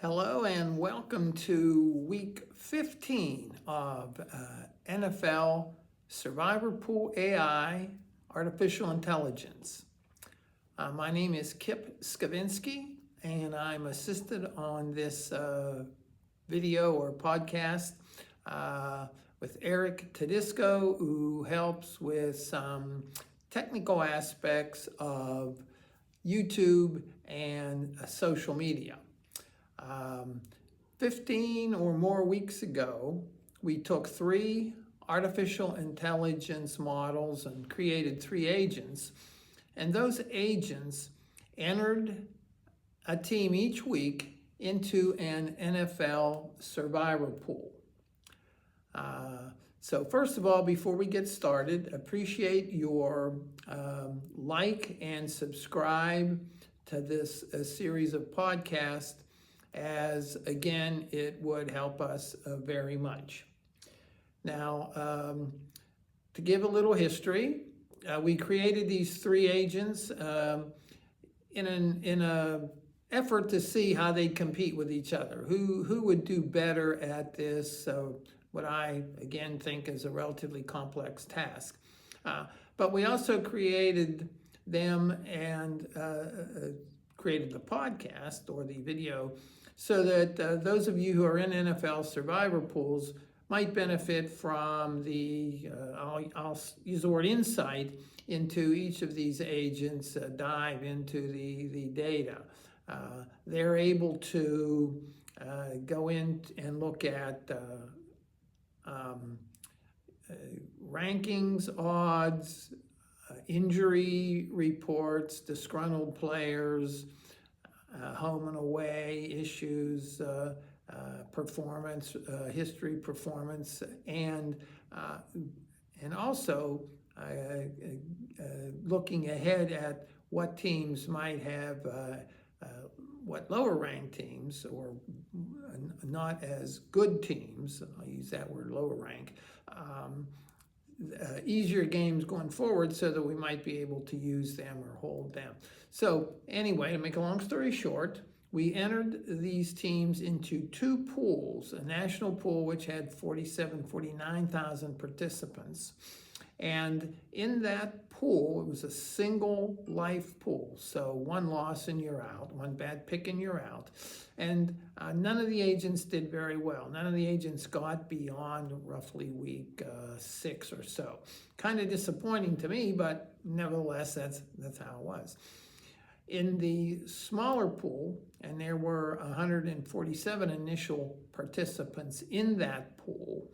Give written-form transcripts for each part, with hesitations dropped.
Hello and welcome to week 15 of NFL SurvivorPool-AI Artificial Intelligence. My name is Kip Skavinsky and I'm assisted on this video or podcast with Eric Tedisco, who helps with some technical aspects of YouTube and social media. 15 or more weeks ago, we took 3 artificial intelligence models and created 3 agents. And those agents entered a team each week into an NFL survivor pool. So first of all, before we get started, appreciate your like and subscribe to this series of podcasts, as again, it would help us very much. Now, to give a little history, we created these 3 agents in an effort to see how they compete with each other. Who would do better at this? What I again think is a relatively complex task. But we also created them and created the podcast or the video so that those of you who are in NFL survivor pools might benefit from the, I'll use the word insight into each of these agents, dive into the data. They're able to go in and look at rankings, odds, injury reports, disgruntled players, home and away issues, performance, history, performance, and also looking ahead at what teams might have, what lower ranked teams or not as good teams, I'll use that word, lower rank, easier games going forward so that we might be able to use them or hold them. So anyway, to make a long story short, we entered these teams into 2 pools, a national pool which had 49,000 participants. And in that pool, it was a single life pool. So 1 loss and you're out, 1 bad pick and you're out. And none of the agents did very well. None of the agents got beyond roughly week 6 or so. Kind of disappointing to me, but nevertheless, that's how it was. In the smaller pool, and there were 147 initial participants in that pool,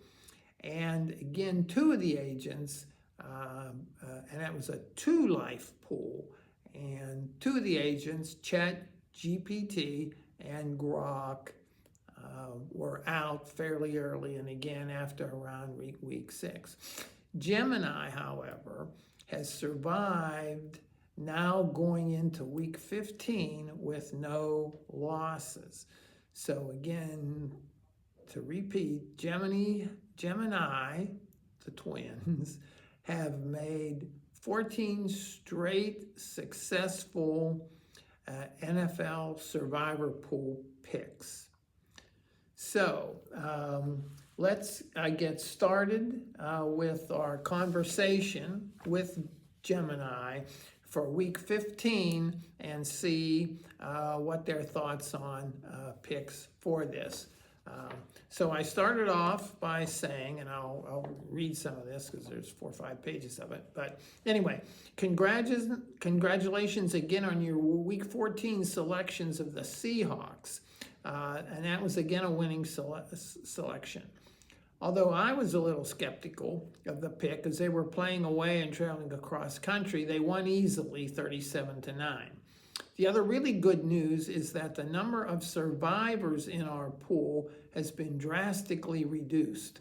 and again, 2 of the agents, and that was a 2-life pool, and 2 of the agents, ChatGPT and Grok, were out fairly early, and again after around week 6. Gemini, however, has survived, now going into week 15 with no losses. So again, to repeat, Gemini, the twins, have made 14 straight successful NFL survivor pool picks. So let's get started with our conversation with Gemini for week 15 and see what their thoughts on picks for this. So I started off by saying, and I'll read some of this because there's 4 or 5 pages of it. But anyway, congratulations again on your week 14 selections of the Seahawks. And that was again a winning selection. Although I was a little skeptical of the pick as they were playing away and traveling across country, they won easily 37-9. The other really good news is that the number of survivors in our pool has been drastically reduced.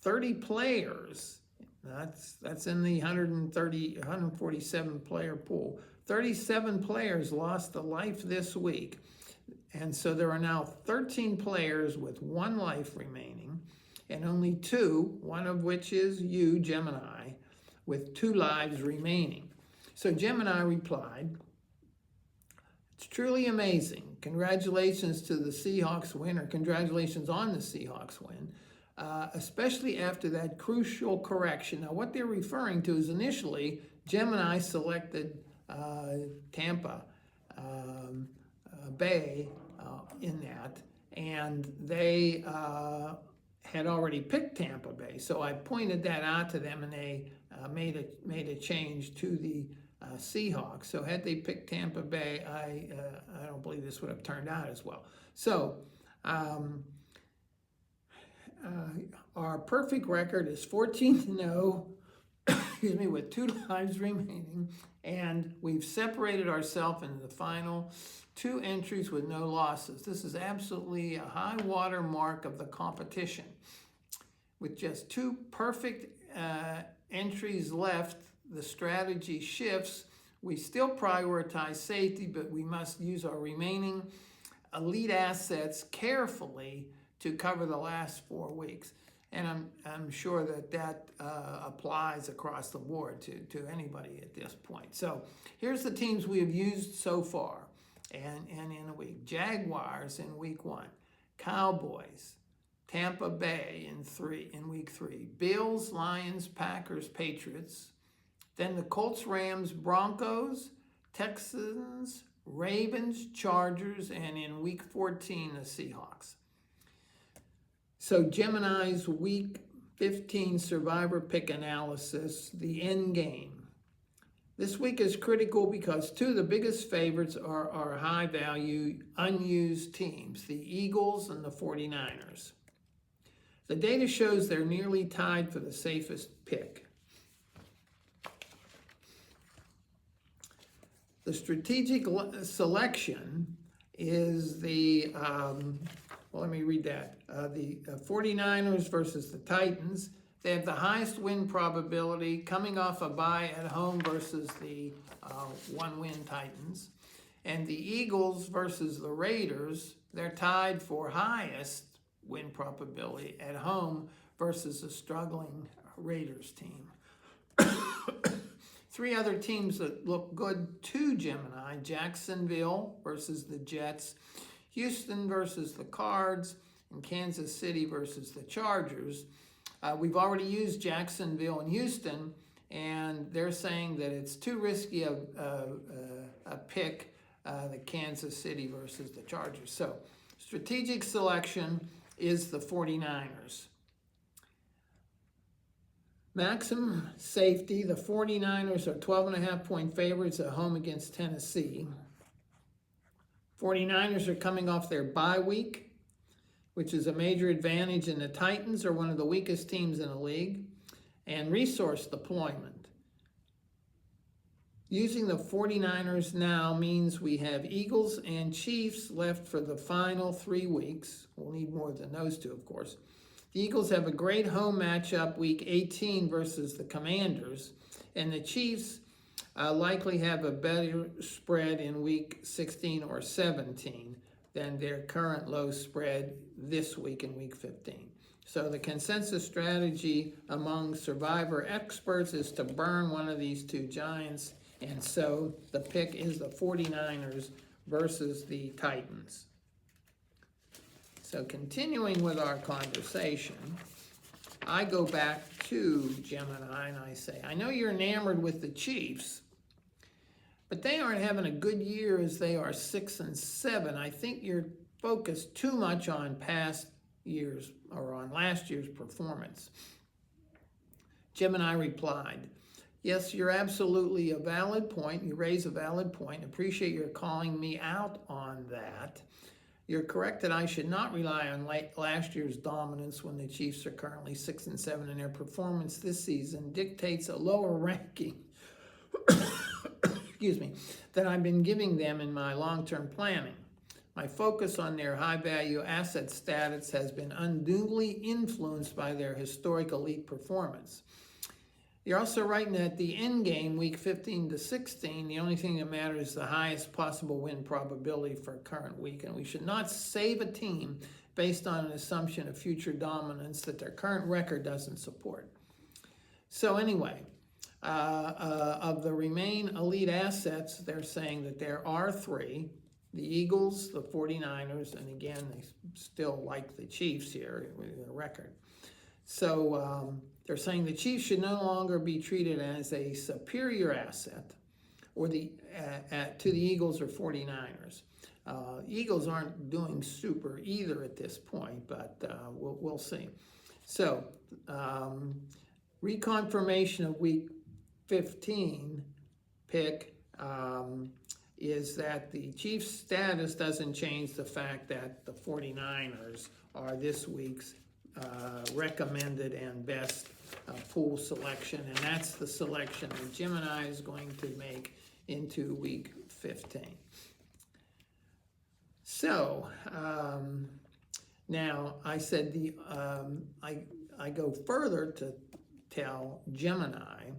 30 players, that's in the 147 player pool. 37 players lost a life this week. And so there are now 13 players with 1 life remaining, and only 2, one of which is you, Gemini, with 2 lives remaining. So Gemini replied, "It's truly amazing Congratulations to the Seahawks win, or congratulations on the Seahawks win, especially after that crucial correction. Now, what they're referring to is initially Gemini selected Tampa Bay in that, and they had already picked Tampa Bay. So I pointed that out to them, and they made a change to the Seahawks. So had they picked Tampa Bay, I don't believe this would have turned out as well. So our perfect record is 14-0, excuse me, with 2 lives remaining, and we've separated ourselves into the final 2 entries with no losses. This is absolutely a high water mark of the competition. With just 2 perfect entries left, the strategy shifts. We still prioritize safety, but we must use our remaining elite assets carefully to cover the last 4 weeks. And I'm sure that applies across the board to anybody at this point. So here's the teams we have used so far and in a week. Jaguars in week 1. Cowboys. Tampa Bay in week 3. Bills, Lions, Packers, Patriots. Then the Colts, Rams, Broncos, Texans, Ravens, Chargers, and in week 14, the Seahawks. So Gemini's week 15 survivor pick analysis, the end game. This week is critical because 2 of the biggest favorites are our high value unused teams, the Eagles and the 49ers. The data shows they're nearly tied for the safest pick. The strategic selection is the, let me read that. The 49ers versus the Titans. They have the highest win probability coming off a bye at home versus the 1-win Titans. And the Eagles versus the Raiders, they're tied for highest win probability at home versus a struggling Raiders team. 3 other teams that look good to Gemini: Jacksonville versus the Jets, Houston versus the Cards, and Kansas City versus the Chargers. We've already used Jacksonville and Houston, and they're saying that it's too risky a pick, the Kansas City versus the Chargers. So strategic selection is the 49ers. Maximum safety, the 49ers are 12.5-point favorites at home against Tennessee. 49ers are coming off their bye week, which is a major advantage, and the Titans are one of the weakest teams in the league. And resource deployment. Using the 49ers now means we have Eagles and Chiefs left for the final 3 weeks. We'll need more than those 2, of course. The Eagles have a great home matchup week 18 versus the Commanders, and the Chiefs likely have a better spread in week 16 or 17 than their current low spread this week in week 15. So the consensus strategy among survivor experts is to burn one of these 2 giants, and so the pick is the 49ers versus the Titans. So continuing with our conversation, I go back to Gemini and I say, I know you're enamored with the Chiefs, but they aren't having a good year as they are 6-7. I think you're focused too much on past years or on last year's performance. Gemini replied, yes, you're absolutely a valid point. You raise a valid point. Appreciate your calling me out on that. You're correct that I should not rely on last year's dominance when the Chiefs are currently 6-7, and their performance this season dictates a lower ranking excuse me, that I've been giving them in my long-term planning. My focus on their high-value asset status has been unduly influenced by their historic elite performance. You're also right that the end game, week 15 to 16, the only thing that matters is the highest possible win probability for a current week, and we should not save a team based on an assumption of future dominance that their current record doesn't support. So anyway, of the remain elite assets, they're saying that there are 3. the Eagles, the 49ers, and again, they still like the Chiefs here with their record. So they're saying the Chiefs should no longer be treated as a superior asset or to the Eagles or 49ers. Eagles aren't doing super either at this point, but we'll see. So reconfirmation of week 15 pick is that the Chiefs' status doesn't change the fact that the 49ers are this week's recommended and best pool selection, and that's the selection that Gemini is going to make into week 15. So now I said I go further to tell Gemini.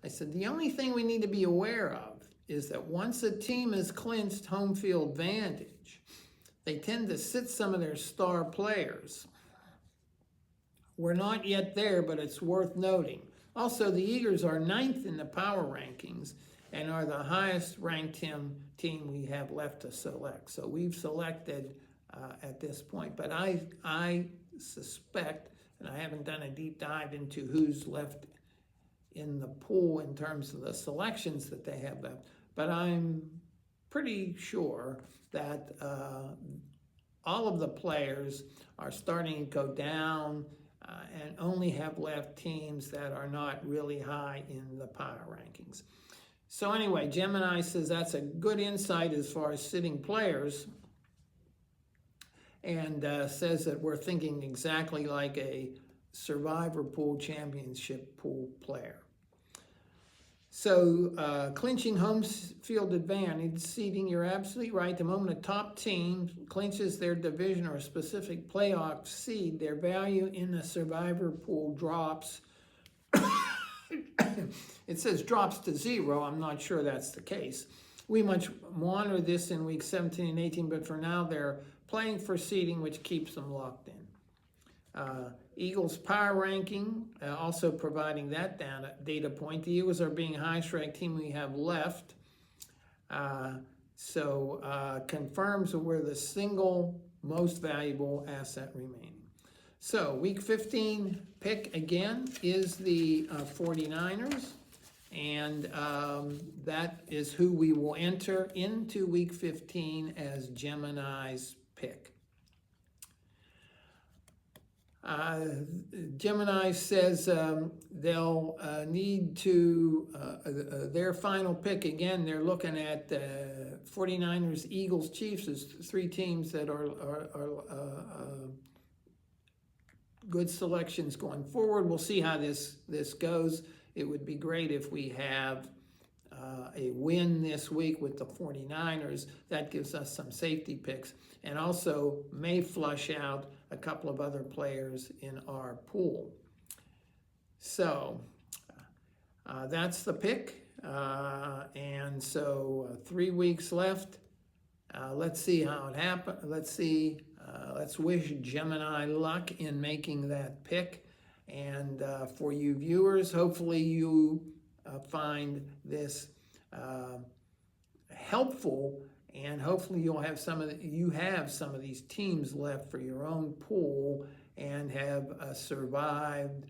I said the only thing we need to be aware of is that once a team has clinched home field advantage, they tend to sit some of their star players. We're not yet there, but it's worth noting. Also, the Eagles are 9th in the power rankings and are the highest ranked team we have left to select. So we've selected at this point, but I suspect, and I haven't done a deep dive into who's left in the pool in terms of the selections that they have left, but I'm pretty sure that all of the players are starting to go down and only have left teams that are not really high in the power rankings. So anyway, Gemini says that's a good insight as far as sitting players, and says that we're thinking exactly like a Survivor Pool Championship pool player. So clinching home field advantage seeding, you're absolutely right. The moment a top team clinches their division or a specific playoff seed, their value in the Survivor Pool drops. It says drops to 0. I'm not sure that's the case. We must monitor this in week 17 and 18, but for now they're playing for seeding, which keeps them locked in. Eagles power ranking, also providing that data point. The Eagles are being highest ranked team we have left. Confirms that we're the single most valuable asset remaining. So week 15 pick again is the 49ers. And that is who we will enter into week 15 as Gemini's pick. Gemini says they'll need to, their final pick, again, they're looking at 49ers, Eagles, Chiefs as 3 teams that are good selections going forward. We'll see how this goes. It would be great if we have a win this week with the 49ers. That gives us some safety picks and also may flush out a couple of other players in our pool. So that's the pick. And so 3 weeks left. Let's see how it happens. Let's wish Gemini luck in making that pick. And for you viewers, hopefully you find this helpful, and hopefully you have some of these teams left for your own pool and have survived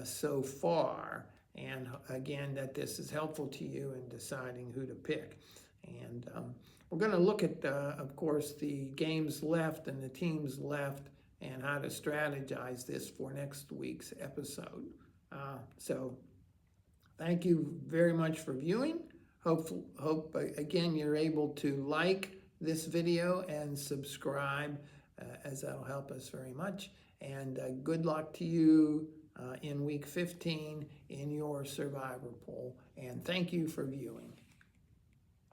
so far. And again, that this is helpful to you in deciding who to pick. And we're going to look at, of course, the games left and the teams left, and how to strategize this for next week's episode. So thank you very much for viewing. Hope again you're able to like this video and subscribe, as that'll help us very much. And good luck to you in week 15 in your Survivor Pool. And thank you for viewing.